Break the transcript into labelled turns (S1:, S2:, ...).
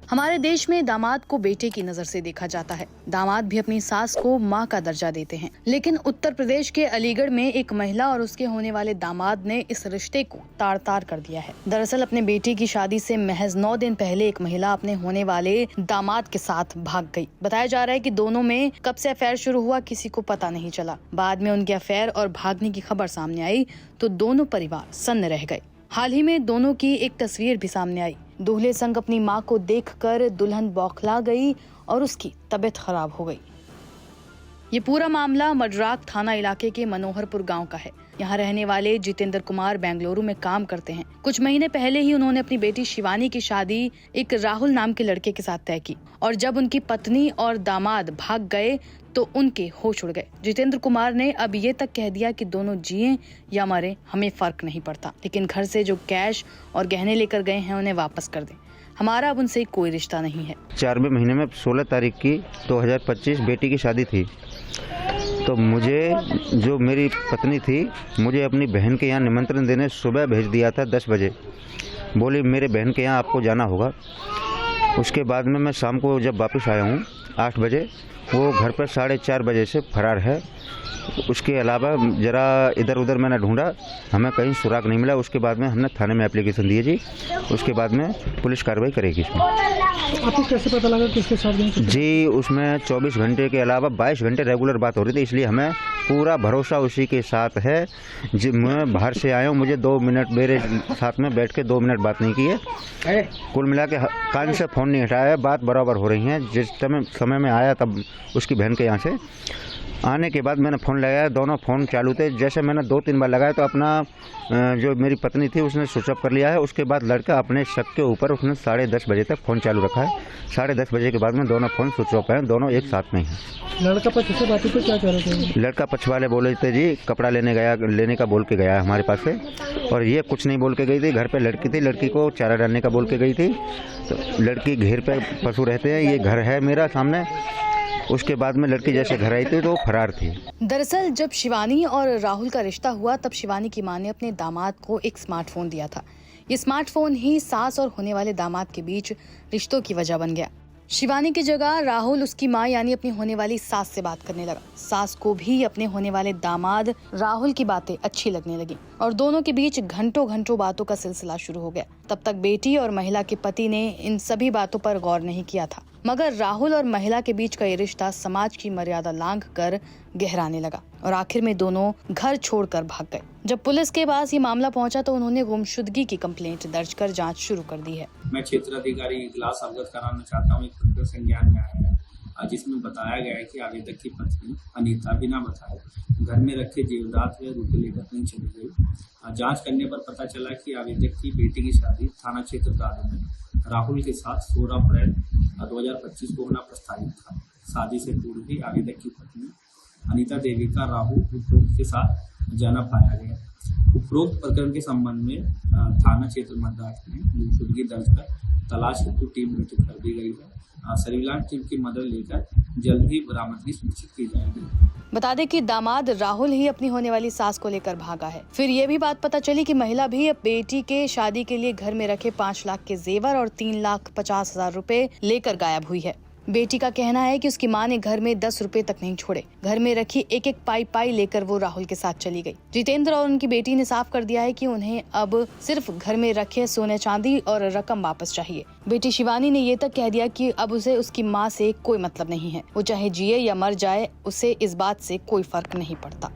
S1: हमारे देश में दामाद को बेटे की नजर से देखा जाता है। दामाद भी अपनी सास को मां का दर्जा देते हैं। लेकिन उत्तर प्रदेश के अलीगढ़ में एक महिला और उसके होने वाले दामाद ने इस रिश्ते को तार तार कर दिया है। दरअसल अपने बेटे की शादी से महज 9 दिन पहले एक महिला अपने होने वाले दामाद के साथ भाग गई। बताया जा रहा है कि दोनों में कब से अफेयर शुरू हुआ किसी को पता नहीं चला। बाद में उनके अफेयर और भागने की खबर सामने आई तो दोनों परिवार सन्न रह गए। हाल ही में दोनों की एक तस्वीर भी सामने आई। दूल्हे संग अपनी मां को देखकर दुल्हन बौखला गई और उसकी तबीयत खराब हो गई। ये पूरा मामला मडराक थाना इलाके के मनोहरपुर गांव का है। यहाँ रहने वाले जितेंद्र कुमार बेंगलुरु में काम करते हैं। कुछ महीने पहले ही उन्होंने अपनी बेटी शिवानी की शादी एक राहुल नाम के लड़के के साथ तय की और जब उनकी पत्नी और दामाद भाग गए तो उनके होश उड़ गए। जितेंद्र कुमार ने अब ये तक कह दिया कि दोनों जिए या मरे हमें फर्क नहीं पड़ता, लेकिन घर से जो कैश और गहने लेकर गए हैं उन्हें वापस कर दें। हमारा अब उनसे कोई रिश्ता नहीं है।
S2: 4वें महीने में 16 तारीख की 2025 बेटी की शादी थी। तो मुझे जो मेरी पत्नी थी मुझे अपनी बहन के यहाँ निमंत्रण देने सुबह भेज दिया था 10 बजे। बोली मेरे बहन के यहाँ आपको जाना होगा। उसके बाद में मैं शाम को जब वापस आया हूँ 8 बजे, वो घर पर 4:30 बजे से फरार है। उसके अलावा जरा इधर उधर मैंने ढूंढा, हमें कहीं सुराग नहीं मिला। उसके बाद में हमने थाने में एप्लीकेशन दिए जी। उसके बाद में पुलिस कार्रवाई करेगी इसमें।
S3: आपको कैसे पता लगा किसके साथ
S2: जी? उसमें 24 घंटे के अलावा 22 घंटे रेगुलर बात हो रही थी, इसलिए हमें पूरा भरोसा उसी के साथ है। जी, मैं बाहर से आया हूँ, मुझे 2 मिनट मेरे साथ में बैठ के 2 मिनट बात नहीं की है। कुल मिला के कान से फ़ोन नहीं हटाया, बात बराबर हो रही है। जिस समय में आया तब उसकी बहन के यहाँ से आने के बाद मैंने फ़ोन लगाया, दोनों फ़ोन चालू थे। जैसे मैंने 2-3 बार लगाया तो अपना जो मेरी पत्नी थी उसने स्विच ऑफ कर लिया है। उसके बाद लड़का अपने शक के ऊपर उसने 10:30 बजे तक फ़ोन चालू रखा है। 10:30 बजे के बाद में दोनों फ़ोन स्विच ऑफ हैं, दोनों एक साथ में हैं।
S3: लड़का पक्ष से बातें तो क्या कह रहे थे?
S2: लड़का पक्ष वाले बोले थे जी कपड़ा लेने का बोल के गया है हमारे पास से, और ये कुछ नहीं बोल के गई थी। घर पे लड़की थी, लड़की को चारा डालने का बोल के गई थी। तो लड़की घेर पे पशु रहते हैं, ये घर है मेरा सामने। उसके बाद में लड़की जैसे घर आई थी तो फरार थी।
S1: दरअसल जब शिवानी और राहुल का रिश्ता हुआ तब शिवानी की मां ने अपने दामाद को एक स्मार्टफोन दिया था। ये स्मार्टफोन ही सास और होने वाले दामाद के बीच रिश्तों की वजह बन गया। शिवानी की जगह राहुल उसकी मां यानी अपनी होने वाली सास से बात करने लगा। सास को भी अपने होने वाले दामाद राहुल की बातें अच्छी लगने लगी और दोनों के बीच घंटों घंटों बातों का सिलसिला शुरू हो गया। तब तक बेटी और महिला के पति ने इन सभी बातों पर गौर नहीं किया था, मगर राहुल और महिला के बीच का ये रिश्ता समाज की मर्यादा लांघ कर गहराने लगा और आखिर में दोनों घर छोड़कर भाग गए। जब पुलिस के पास ये मामला पहुंचा तो उन्होंने गुमशुदगी की कंप्लेंट दर्ज कर जांच शुरू कर दी है।
S4: मैं क्षेत्र अधिकारी इजलास अवगत कराना चाहता हूँ। एक प्रकरण संज्ञान में आया है जिसमें बताया गया है कि आवेदक की पत्नी अनीता बिना बताए घर में रखे जेवरात व रुपये लेकर कहीं चली गई। जांच करने पर पता चला कि आवेदक की बेटी की शादी थाना क्षेत्र दादू में राहुल के साथ 16 अप्रैल 2025 को होना प्रस्तावित था। शादी से पूर्व भी आवेदक की पत्नी अनीता देवी का राहुल उपरोक्त के साथ जाना पाया गया। उपरोक्त प्रकरण के संबंध में थाना क्षेत्र मडराक में गुमशुदगी दर्ज कर तलाश हेतु टीम गठित कर दी गई है। सर्विलांस टीम की मदद लेकर जल्द ही बरामदगी सुनिश्चित की जाएगी।
S1: बता दें कि दामाद राहुल ही अपनी होने वाली सास को लेकर भागा है। फिर ये भी बात पता चली कि महिला भी बेटी के शादी के लिए घर में रखे 5 लाख के जेवर और 3,50,000 रुपए लेकर गायब हुई है। बेटी का कहना है कि उसकी मां ने घर में 10 रुपए तक नहीं छोड़े। घर में रखी एक एक पाई लेकर वो राहुल के साथ चली गई। जितेंद्र और उनकी बेटी ने साफ कर दिया है कि उन्हें अब सिर्फ घर में रखे सोने चांदी और रकम वापस चाहिए। बेटी शिवानी ने ये तक कह दिया कि अब उसे उसकी मां से कोई मतलब नहीं है। वो चाहे जिए या मर जाए, उसे इस बात से कोई फर्क नहीं पड़ता।